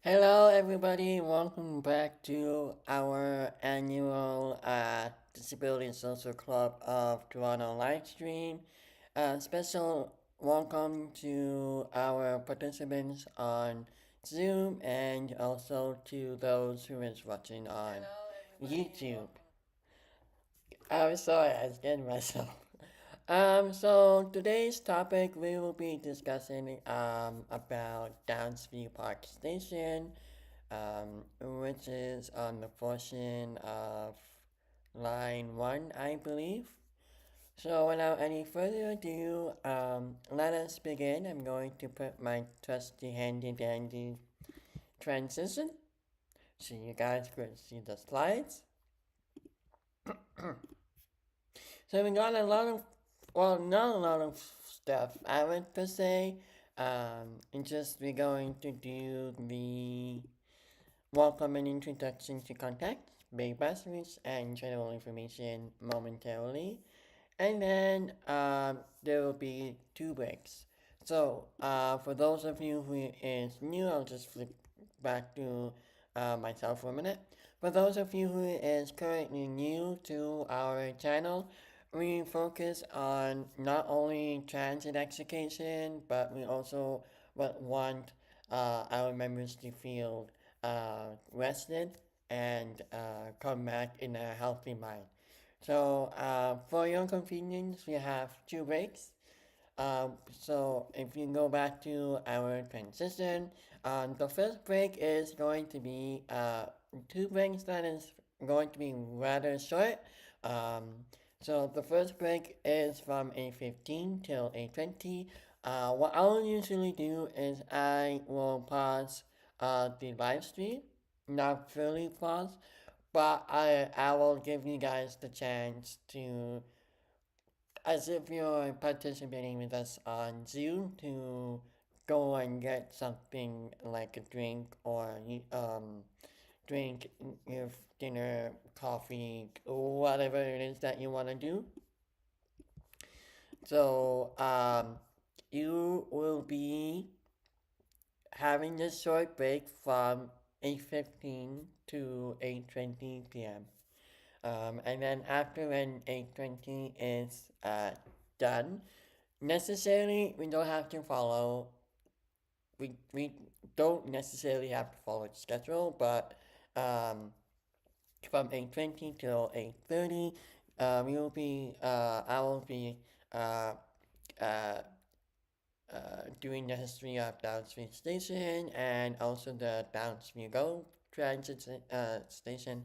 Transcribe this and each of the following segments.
Hello, everybody. Welcome back to our annual Disability and Social Club of Toronto Livestream. Special welcome to our participants on Zoom and also to those who is watching on YouTube. I'm sorry, I scared myself. So today's topic we will be discussing about Downsview Park Station, which is on the portion of line 1, I believe. So without any further ado, let us begin. I'm going to put my trusty handy dandy transition so you guys could see the slides. So we got a lot of, well, not a lot of stuff, I would per se. And just we're going to do the welcome and introduction to contact, big buzzwords, and general information momentarily. And then there will be two breaks. So for those of you who is new, I'll just flip back to myself for a minute. For those of you who is currently new to our channel, we focus on not only transit education, but we also want our members to feel rested and come back in a healthy mind. So for your convenience, we have two breaks. So if you go back to our transition, the first break is going to be two breaks that is going to be rather short. Um, so the first break is from 8:15 till 8:20. What I'll usually do is I will pause the live stream, not fully pause, but I will give you guys the chance to, as if you're participating with us on Zoom, to go and get something like a drink or drink your dinner, coffee, whatever it is that you want to do. So you will be having this short break from 8:15 to 8:20 p.m. And then after when 8:20 is done, necessarily we don't have to follow. We don't necessarily have to follow the schedule, but um, from 8:20 till 8:30, we will be I will be uh, uh, doing the history of Downsview Station and also the Downsview Go transit station.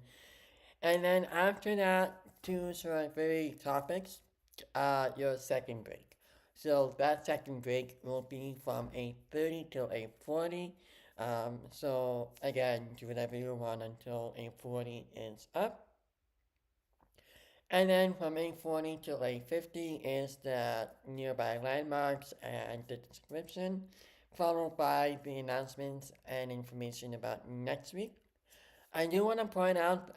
And then after that, two sort of very topics, your second break. So that second break will be from 8:30 till 8:40. So again, do whatever you want until 8:40 is up. And then from 8:40 till 8:50 is the nearby landmarks and the description, followed by the announcements and information about next week. I do want to point out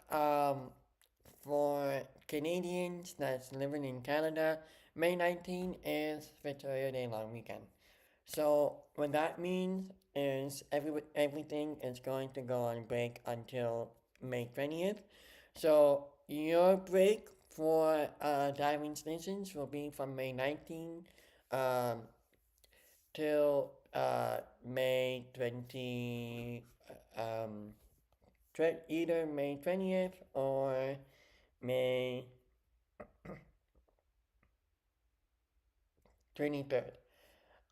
for Canadians that's living in Canada, May 19 is Victoria Day long weekend. So what that means is everything is going to go on break until May 20th. So your break for diving stations will be from May 19 um, till May 20, either May 20th or May 23rd.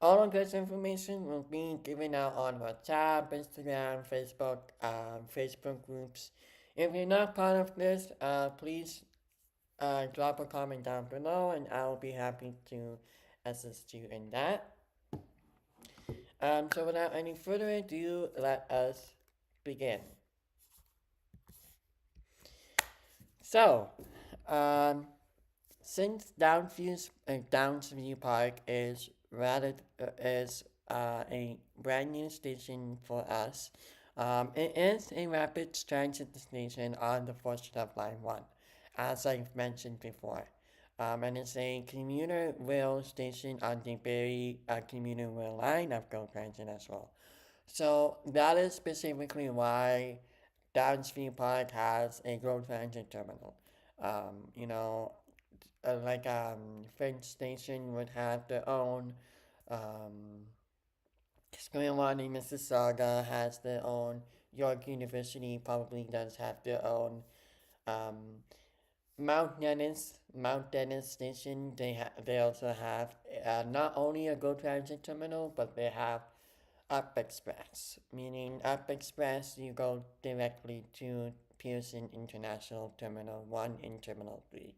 All of this information will be given out on WhatsApp, Instagram, Facebook groups. If you're not part of this, please drop a comment down below and I'll be happy to assist you in that. So without any further ado, let us begin. So, um, since Downsview Park is a brand new station for us, it is a rapid transit station on the first of Line 1, as I've mentioned before. And it's a commuter rail station on the Barrie commuter rail line of GO Transit as well. So that is specifically why Downsview Park has a growth transit terminal. You know, like Finch Station would have their own. Um, One in Mississauga has their own. Yonge-University probably does have their own. Um, Mount Dennis Station. They also have not only a Go Transit terminal, but they have Up Express. Meaning Up Express, you go directly to Pearson International Terminal One in Terminal 3.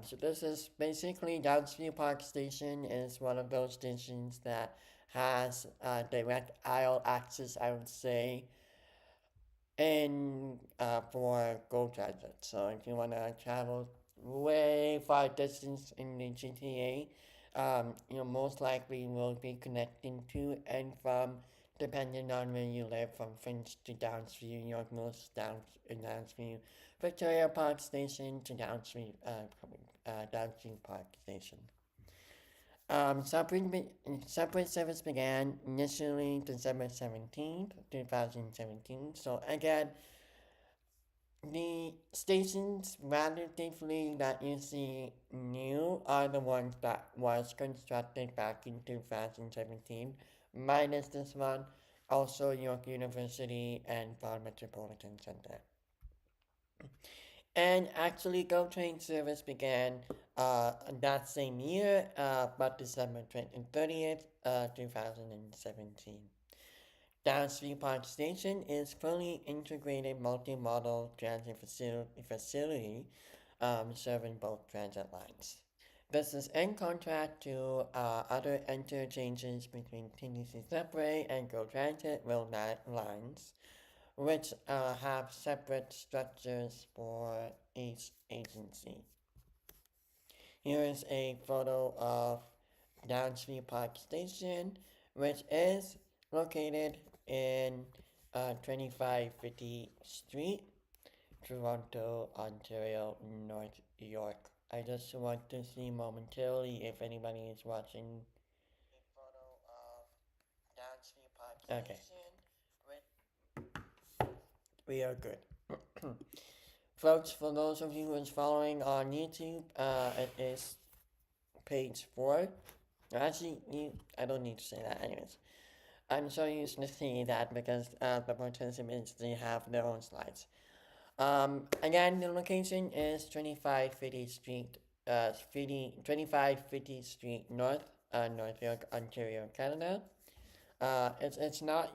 So this is basically Downsview Park Station is one of those stations that has direct aisle access, I would say, and for Go Transit. So if you want to travel way far distance in the GTA, you most likely will be connecting to and from, depending on where you live, from Finch to Downsview, York Mills, Downsview, Victoria Park Station to Downsview Park Station. Subway service began initially December 17th, 2017. So again, the stations relatively that you see new are the ones that was constructed back in 2017, minus this one, also Yonge-University and Vaughan Metropolitan Center. And actually, GO train service began that same year, but December 30th, 2017. Downsview Park Station is fully integrated multimodal transit facility serving both transit lines. This is in contrast to other interchanges between TDC Subway and GO Transit rail lines, which have separate structures for each agency. Here is a photo of Downsview Park Station, which is located in 2550 Street, Toronto, Ontario, North York. I just want to see momentarily if anybody is watching a photo of Downsview Park Station. We are good. Folks, for those of you who is following on YouTube, it is page 4. Actually, I don't need to say that anyways. I'm so used to seeing that because the participants, they have their own slides. Again, the location is 2550 Street, 2550 Street North, North York, Ontario, Canada. It's not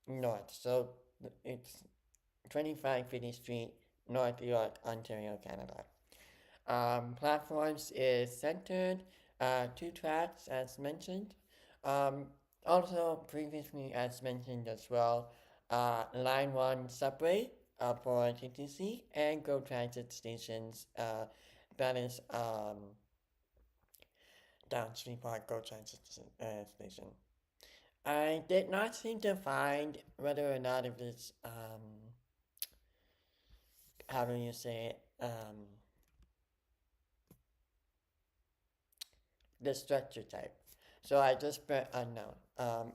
north, so it's 2550 Street, North York, Ontario, Canada. Platforms is centered, 2 tracks as mentioned. Um, Also, previously as mentioned as well, Line 1 subway for TTC and Go Transit stations, that is Downsview Park Go Transit station. I did not seem to find whether or not it is, how do you say it, the structure type. So I just put unknown.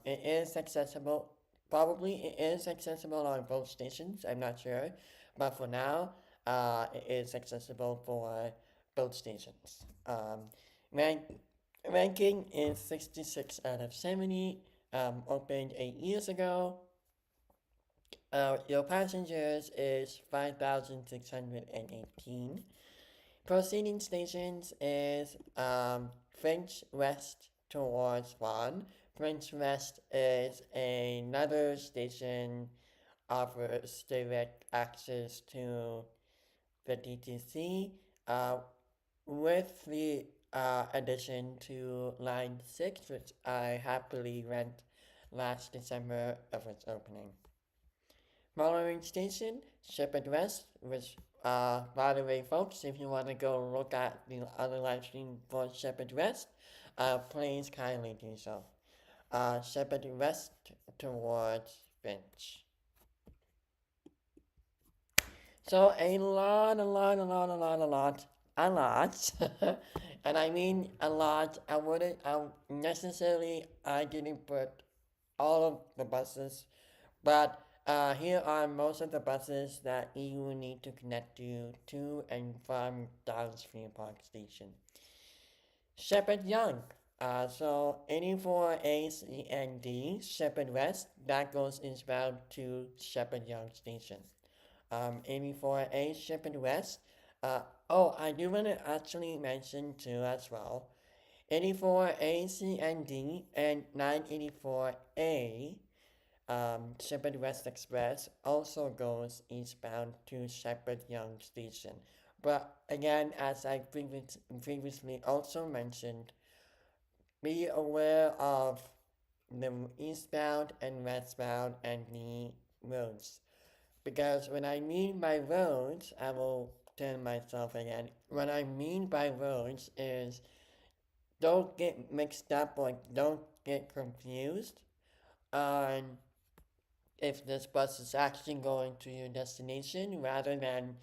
It is accessible. Probably it is accessible on both stations. I'm not sure, but for now, it is accessible for both stations. Rank, Ranking is 66 out of 70. Opened 8 years ago. Your passengers is 5,618. Proceeding stations is French West towards Vaughan. French West is another station offers direct access to the DTC with the addition to Line 6, which I happily rent last December of its opening. Following station, Shepherd West, which, by the way, folks, if you want to go look at the other live stream for Shepherd West, please kindly do so. Shepherd West towards Finch. So a lot, and I mean a lot. I didn't put all of the buses, but here are most of the buses that you will need to connect to and from Downsview Park Station. Shepherd Young. So 84A and D, Shepherd West, that goes eastbound to Shepherd Young Station. 84A Shepherd West. Oh, I do want to actually mention too as well. 84A C and D and 984A Shepherd West Express also goes eastbound to Shepherd Young Station. But again, as I previously also mentioned, be aware of the eastbound and westbound and the roads. Because when I mean by roads, I will tell myself again. What I mean by roads is don't get mixed up or don't get confused on if this bus is actually going to your destination rather than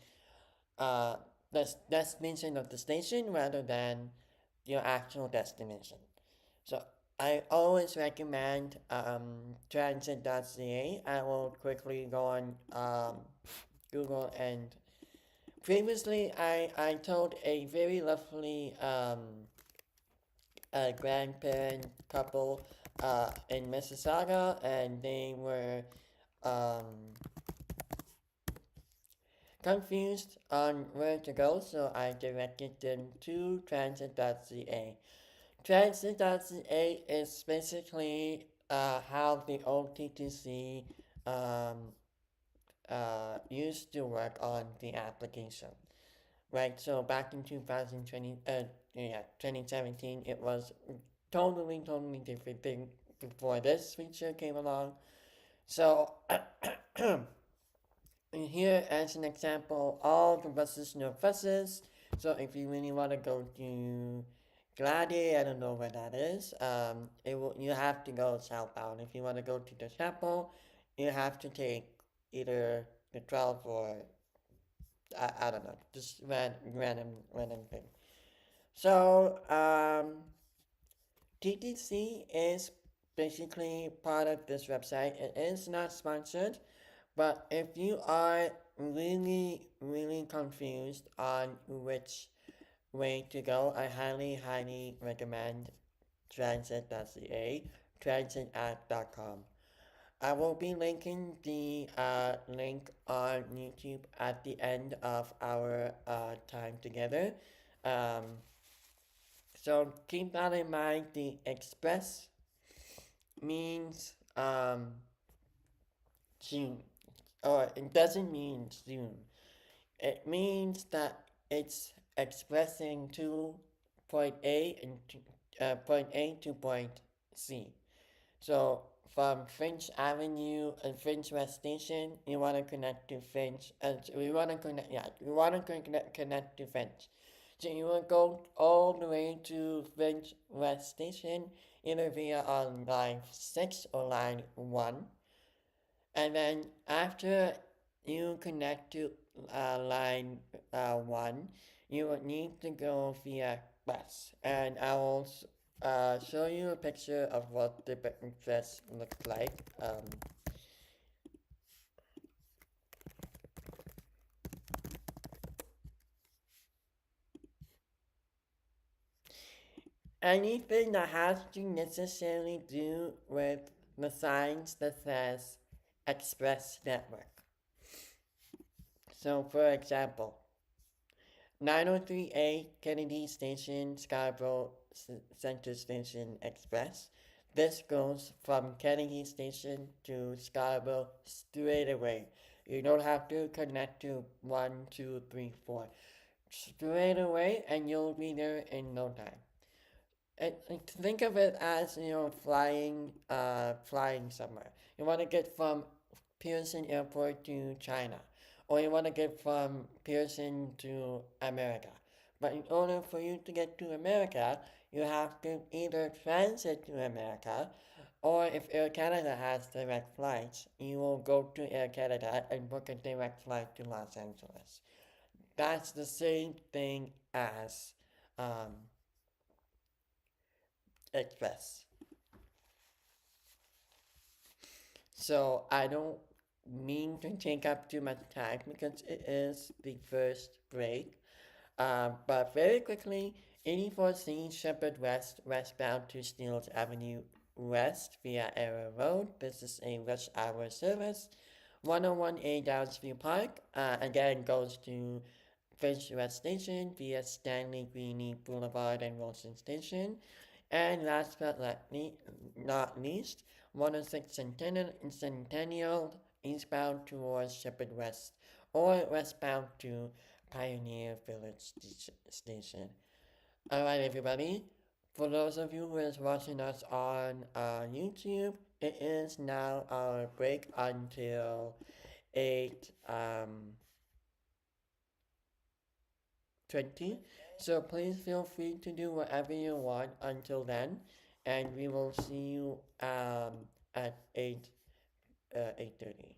uh, the destination of the station rather than your actual destination. So I always recommend transit.ca. I will quickly go on Google and previously I told a very lovely grandparent couple in Mississauga and they were um, confused on where to go, so I directed them to transit.ca. Transit.ca is basically how the old TTC um, used to work on the application. Right, so back in 2017, it was totally different thing before this feature came along. So here as an example, all the buses, no buses. So if you really want to go to Glady, I don't know where that is. You have to go southbound. If you want to go to the chapel, you have to take either the 12 or I don't know, just random thing. So TTC is basically part of this website. It is not sponsored, but if you are really confused on which way to go, I highly recommend transit.ca, transitapp.com. I will be linking the link on YouTube at the end of our time together. Um, so keep that in mind. The express means Zoom, or it doesn't mean Zoom. It means that it's expressing to point A and point A to point C. So from Finch Avenue and Finch West Station, you want to connect to Finch, and we want to connect. Yeah, we want to connect to Finch. So you will go all the way to Finch West Station, either via on line 6 or line 1. And then after you connect to line 1, you will need to go via bus. And I will show you a picture of what the bus looks like. Anything that has to necessarily do with the signs that says Express Network. So for example, 903A Kennedy Station, Scarborough Center Station Express. This goes from Kennedy Station to Scarborough straight away. You don't have to connect to 1, 2, 3, 4. Straight away, and you'll be there in no time. Think of it as flying somewhere. You want to get from Pearson Airport to China, or you want to get from Pearson to America. But in order for you to get to America, you have to either transit to America, or if Air Canada has direct flights, you will go to Air Canada and book a direct flight to Los Angeles. That's the same thing as um, Express. So I don't mean to take up too much time because it is the first break. But very quickly, 84C Shepherd West, westbound to Steeles Avenue West via Arrow Road. This is a rush hour service. 101A Downsview Park, again goes to Fish West Station via Stanley Greene Boulevard and Wilson Station. And last but not least, 106 Centennial eastbound towards Shepherd West or westbound to Pioneer Village Station. Alright, everybody. For those of you who is watching us on YouTube, it is now our break until 8 20. So please feel free to do whatever you want until then, and we will see you at 8:30.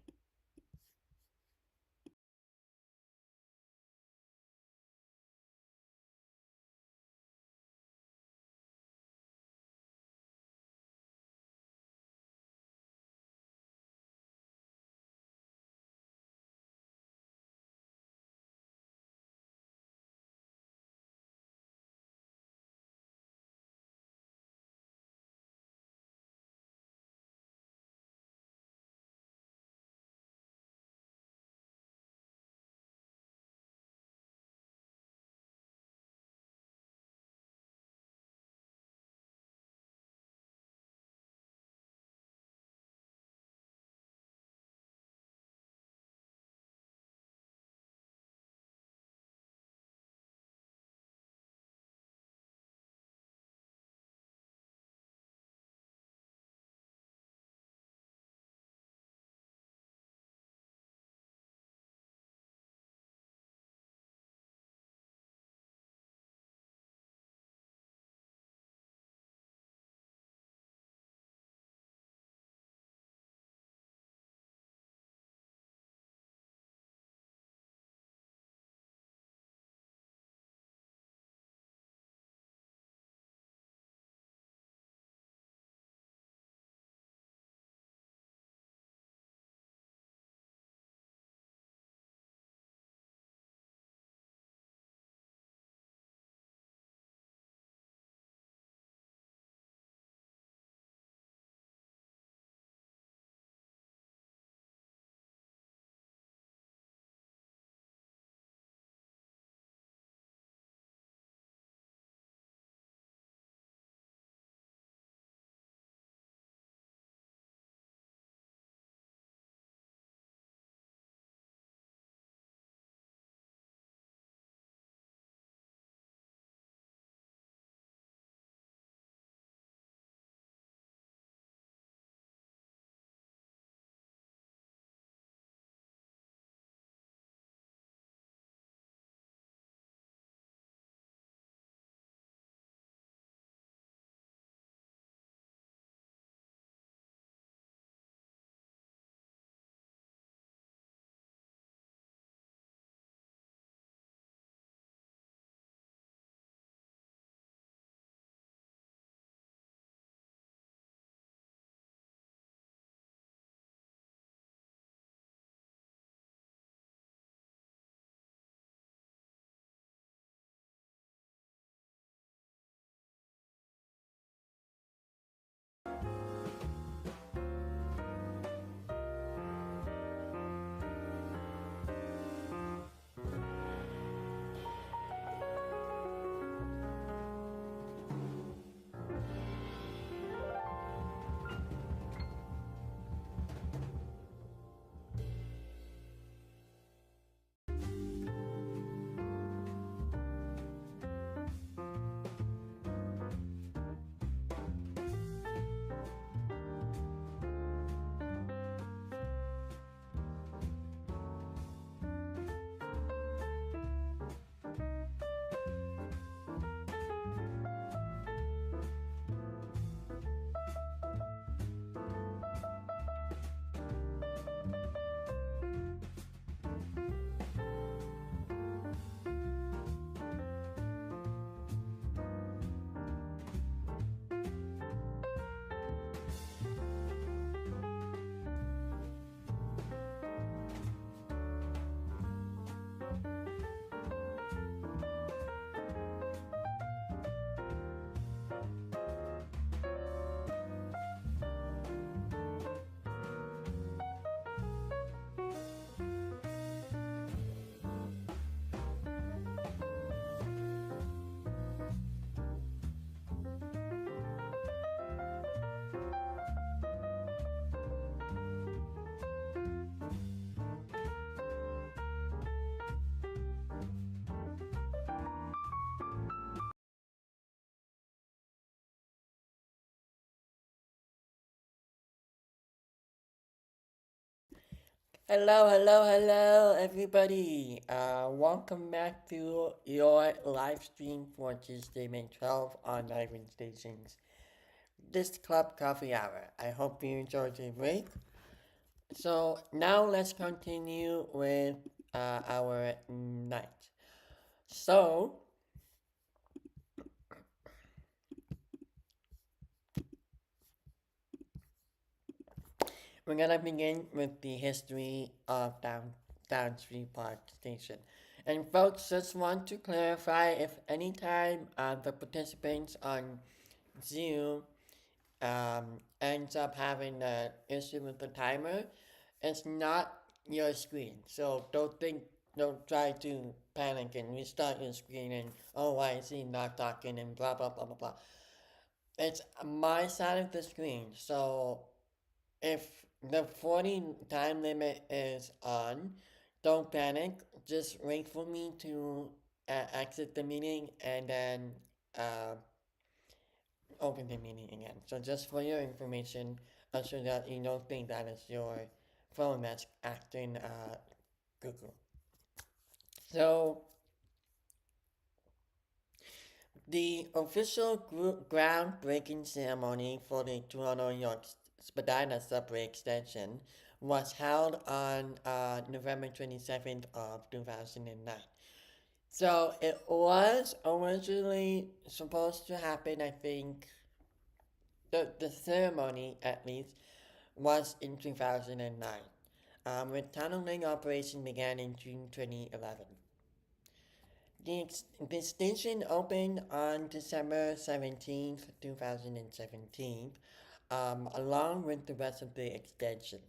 Hello, hello, hello, everybody. Welcome back to your live stream for Tuesday, May 12th on Livestream Stations. This Club Coffee Hour. I hope you enjoyed the break. So now let's continue with our night. So we're gonna begin with the history of Downsview Park Station. And folks, just want to clarify if anytime the participants on Zoom ends up having an issue with the timer, it's not your screen. So don't try to panic and restart your screen and, oh, why is he not talking and blah, blah, blah, blah, blah. It's my side of the screen. So if the 40 time limit is on, don't panic. Just wait for me to exit the meeting and then uh, open the meeting again. So just for your information, so that you don't think that is your phone that's acting Google. So the official groundbreaking ceremony for the Toronto York Spadina subway extension was held on November 27th of 2009. So it was originally supposed to happen, I think, the ceremony at least was in 2009, when tunneling operation began in June 2011. The station opened on December 17th, 2017, along with the rest of the extension.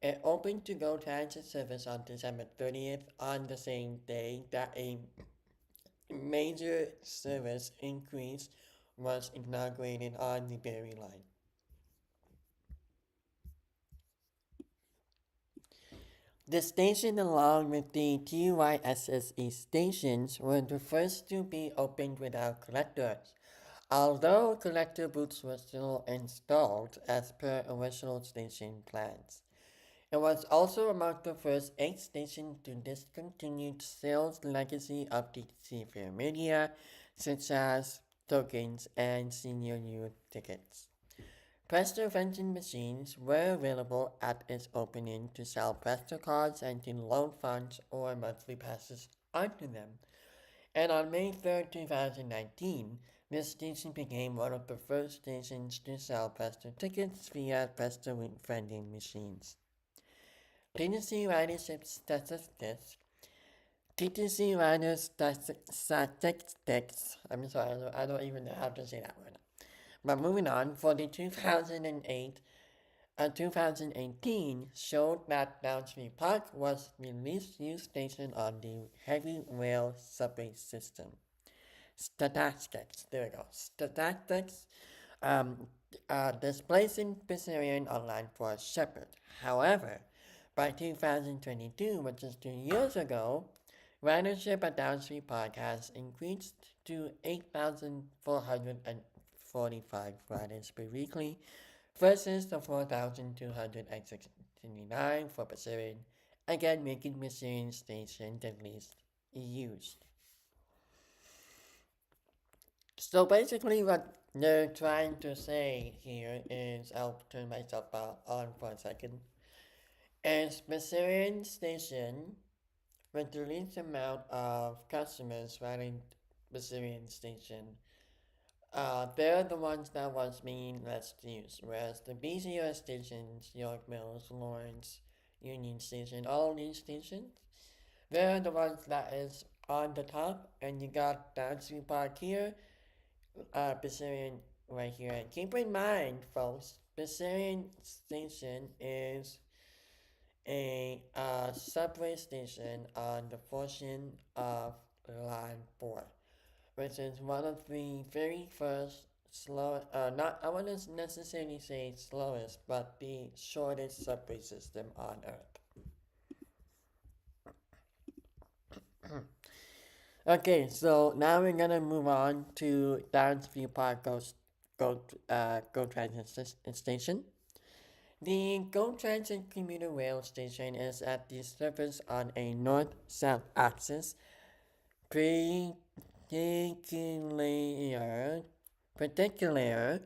It opened to go transit service on December 30th, on the same day that a major service increase was inaugurated on the Berry Line. The station, along with the TYSSE stations, were the first to be opened without collectors, although collector booths were still installed as per original station plans. It was also among the first 8 stations to discontinue sales legacy of DTC fare media, such as tokens and senior youth tickets. Presto vending machines were available at its opening to sell Presto cards and to loan funds or monthly passes onto them. And on May 3rd, 2019, this station became one of the first stations to sell Presto tickets via Presto vending machines. TTC ridership statistics. TTC rider statistics. I'm sorry, I don't even know how to say that word. But moving on, for the 2018 showed that Downsview Park was the least used station on the heavy rail subway system. Statistics, there we go. Statistics um, displacing Pissarian online for Shepherd. However, by 2022, which is 2 years ago, ridership at Downsview Park has increased to 8,445 riders per weekly versus the 4,269 for Pissarian, again making Pissarian Station the least used. So basically what they're trying to say here is, I'll turn myself on for a second, is Pissarian Station with the least amount of customers riding Pissarian Station, they're the ones that was being less used, whereas the BCO stations, York Mills, Lawrence, Union Station, all these stations, they're the ones that is on the top, and you got Downsview Park here, Pissarian right here. And keep in mind, folks, Pissarian Station is a subway station on the portion of Line 4, which is one of the very first slow, not, I wouldn't necessarily say slowest, but the shortest subway system on Earth. Okay, so now we're gonna move on to Downsview Park Go Transit Station. The GO Transit commuter rail station is at the surface on a north-south axis, particular, particular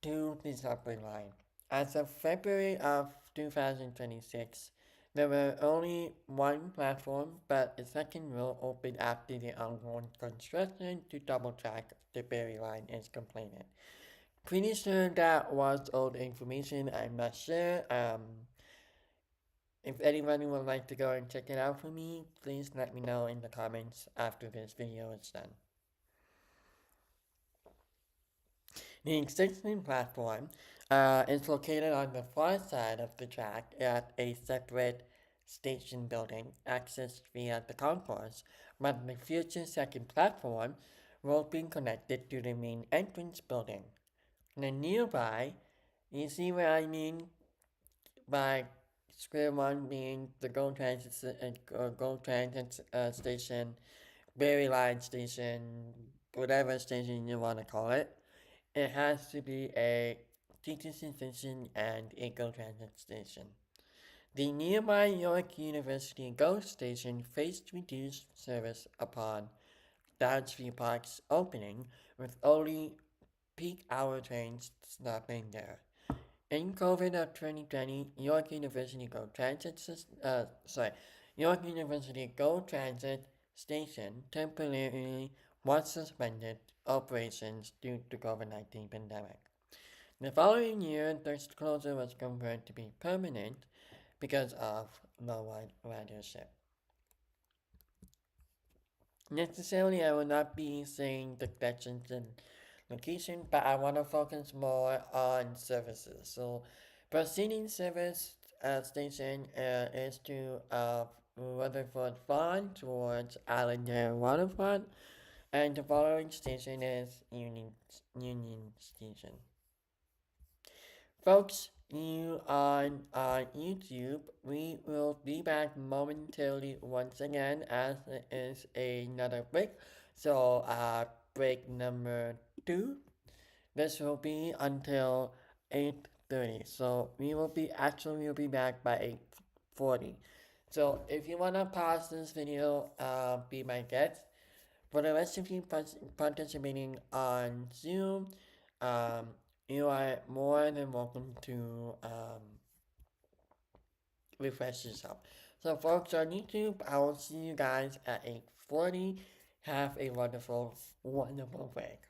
to the subway line. As of February of 2026, there were only one platform, but a second row opened after the ongoing construction to double track the Berry line is completed. Pretty sure that was old information. I'm not sure. If anybody would like to go and check it out for me, please let me know in the comments after this video is done. The existing platform is located on the far side of the track at a separate station building accessed via the concourse, but the future second platform will be connected to the main entrance building. And nearby, you see what I mean by square one being the Gold Transit station, Berry Line station, whatever station you want to call it. It has to be a teaching station and a GO Transit station. The nearby York-University GO station faced reduced service upon Downsview Park's opening, with only peak hour trains stopping there. In COVID of 2020, York University GO Transit station temporarily was suspended operations due to COVID-19 pandemic. The following year, the closure was confirmed to be permanent because of low ridership. Necessarily, I will not be saying the directions and location, but I want to focus more on services. So, proceeding service station is to Rutherford Farm towards Allendale Waterfront, and the following station is Union Station. Folks, you on YouTube, we will be back momentarily once again as it is another break. So, break number 2. This will be until 8:30. So we'll be back by 8:40. So if you wanna pause this video, be my guest. For the rest of you participating on Zoom, um, you are more than welcome to refresh yourself. So folks on YouTube, I will see you guys at 8:40. Have a wonderful, wonderful break.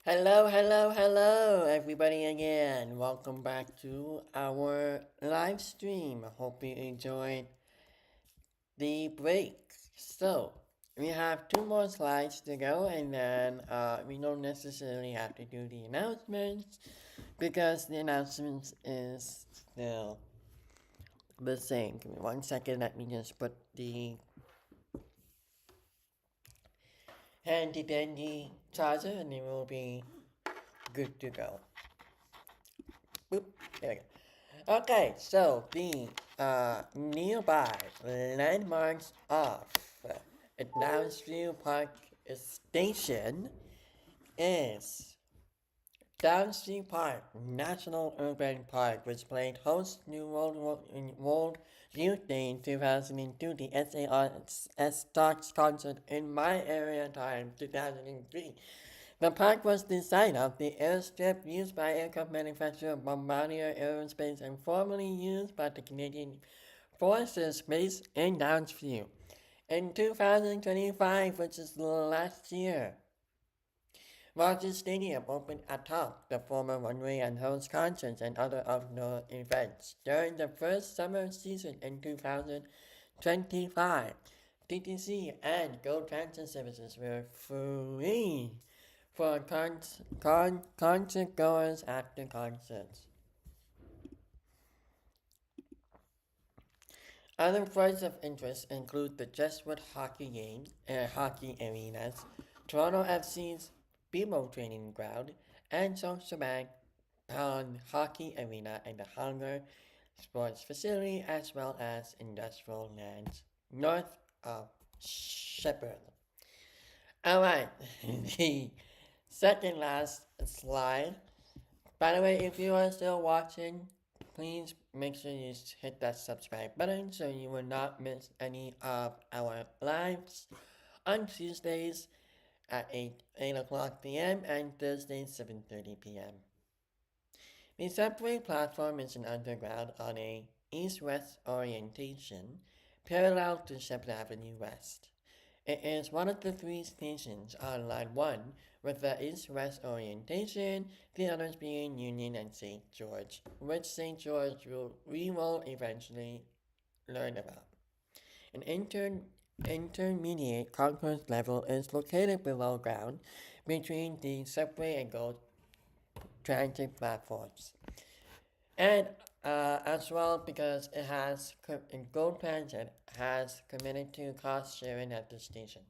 Hello, hello, hello, everybody again. Welcome back to our live stream. I hope you enjoyed the break. So, we have two more slides to go, and then we don't necessarily have to do the announcements because the announcements is still the same. Give me 1 second, let me just put the handy dandy charger, and it will be good to go. Boop, there we go. Okay, so the nearby landmarks of Downsview Park Station is Downsview Park National Urban Park, which played host to World Youth Day in 2002, the SARS Stars concert in my area time 2003. The park was the site of the airstrip used by aircraft manufacturer Bombardier Aerospace and formerly used by the Canadian Forces based in Downsview. In 2025, which is last year, Rogers Stadium opened atop the former runway and hosts concerts and other outdoor events. During the first summer season in 2025, TTC and GO Transit services were free for concert goers after concerts. Other points of interest include the Jesuit hockey arenas, Toronto FC's BMO training ground, and Scotiabank Pond Hockey Arena and the Hunger Sports Facility, as well as industrial lands north of Shepherd. Alright, the second last slide. By the way, if you are still watching, please make sure you hit that subscribe button so you will not miss any of our lives on Tuesdays at 8 o'clock p.m. and Thursdays 7:30 p.m. The subway platform is an underground on a east-west orientation parallel to Shepherd Avenue West. It is one of the three stations on Line 1 with the east-west orientation, the others being Union and St. George, which St. George we will eventually learn about. An intermediate concourse level is located below ground between the subway and GO transit platforms. And as well, because it has GO Transit has committed to cost sharing at the station.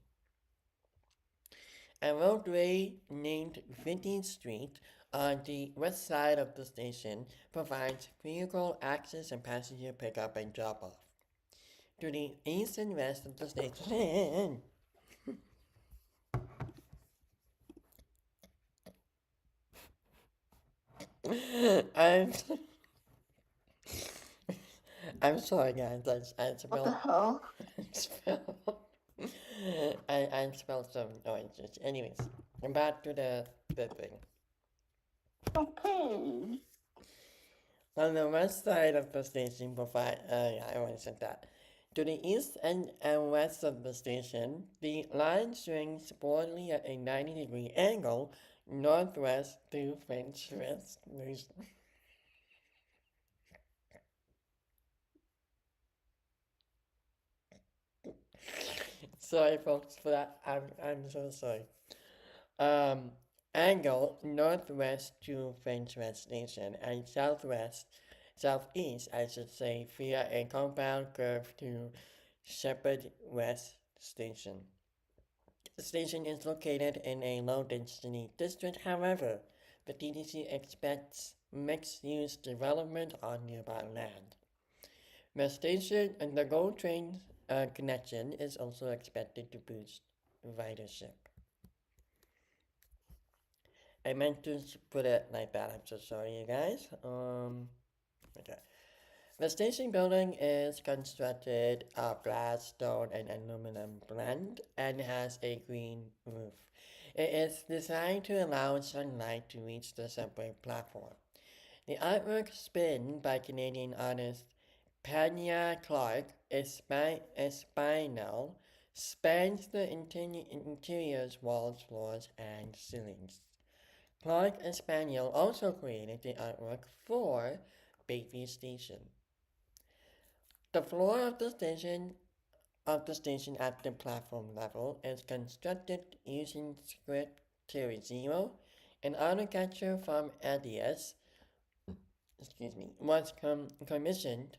A roadway named 15th Street on the west side of the station provides vehicle access and passenger pickup and drop off. To the east and west of the station, I'm, I'm sorry guys, I spelled. What the hell? I spelled some oranges. Anyways, back to the thing. Okay. On the west side of the station yeah, I already said that. To the east and west of the station, the line swings broadly at a 90-degree angle northwest to French West. Sorry folks for that. I'm so sorry. Um, Angle northwest to French West Station and southeast, I should say, via a compound curve to Shepherd West Station. The station is located in a low-density district. However, the TTC expects mixed-use development on nearby land. The station and the GO train connection is also expected to boost ridership. I meant to put it like that. I'm so sorry, you guys. Okay. The station building is constructed of glass, stone, and aluminum blend and has a green roof. It is designed to allow sunlight to reach the subway platform. The artwork spin by Canadian artist Panya Clark is spinal, spans the interior's walls, floors, and ceilings. Clark and Spaniel also created the artwork for Bayview Station. The floor of the station at the platform level is constructed using script Theory 0, an architecture from LDS, commissioned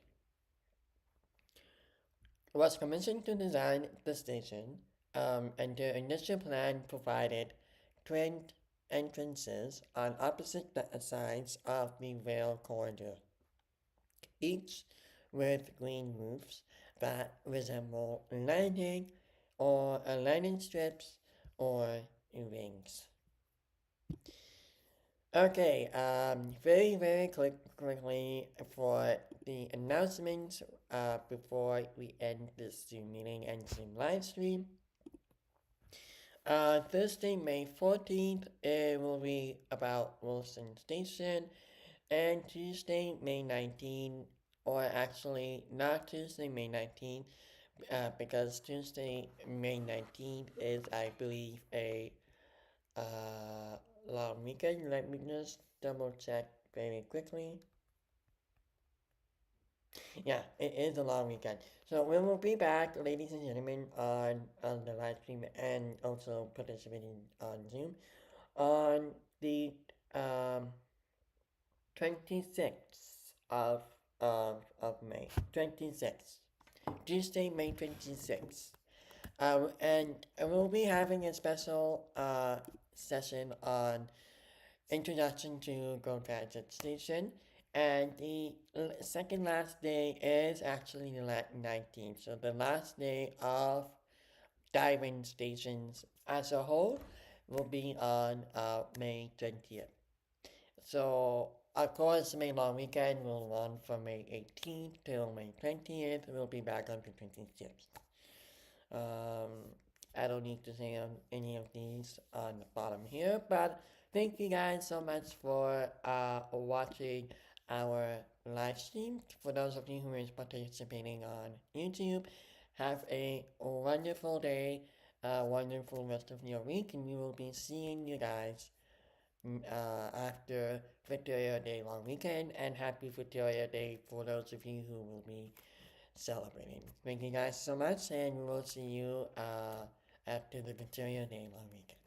was commissioned to design the station, and their initial plan provided twin entrances on opposite sides of the rail corridor, each with green roofs that resemble landing strips or rings. Okay, very quickly for the announcements before we end this Zoom meeting and Zoom live stream. Thursday, May 14th, it will be about Wilson Station, and Tuesday, May 19th, or actually not Tuesday, May 19th, because Tuesday, May 19th is, I believe, a long weekend. Let me just double check very quickly. Yeah, it is a long weekend. So we will be back, ladies and gentlemen, on the live stream and also participating on Zoom on the um, 26th of May. 26th. Tuesday, May 26th. And we'll be having a special session on Introduction to Go Gadget Station. And the second last day is actually the 19th. So the last day of diving stations as a whole will be on May 20th. So, of course, May long weekend will run from May 18th till May 20th. We'll be back on the 26th. I don't need to say any of these on the bottom here, but thank you guys so much for watching our live stream. For those of you who are participating on YouTube, have a wonderful day, wonderful rest of your week, and we will be seeing you guys after Victoria Day long weekend, and happy Victoria Day for those of you who will be celebrating. Thank you guys so much, and we will see you after the Victoria Day long weekend.